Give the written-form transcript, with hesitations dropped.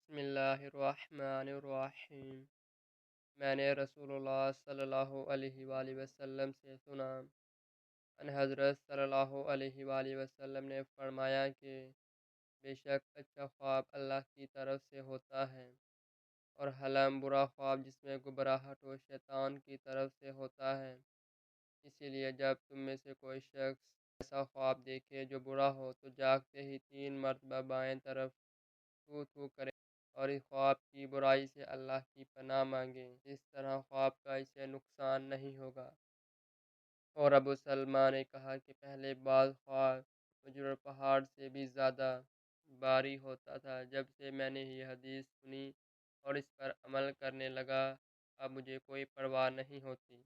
بسم اللہ الرحمن الرحیم۔ میں نے رسول اللہ صلی اللہ علیہ وآلہ وسلم سے سنا، ان حضرت صلی اللہ علیہ وآلہ وسلم نے فرمایا کہ بے شک اچھا خواب اللہ کی طرف سے ہوتا ہے، اور حلم برا خواب جس میں گھبراہٹ و شیطان کی طرف سے ہوتا ہے۔ اسی لیے جب تم میں سے کوئی شخص ایسا خواب دیکھے جو برا ہو تو جاگتے ہی 3 مرتبہ بائیں طرف تھو تھو کرے اور اس خواب کی برائی سے اللہ کی پناہ مانگے، اس طرح خواب کا اسے نقصان نہیں ہوگا۔ اور ابو سلمہ نے کہا کہ پہلے بعض خواب مجھے پہاڑ سے بھی زیادہ باری ہوتا تھا، جب سے میں نے یہ حدیث سنی اور اس پر عمل کرنے لگا اب مجھے کوئی پرواہ نہیں ہوتی۔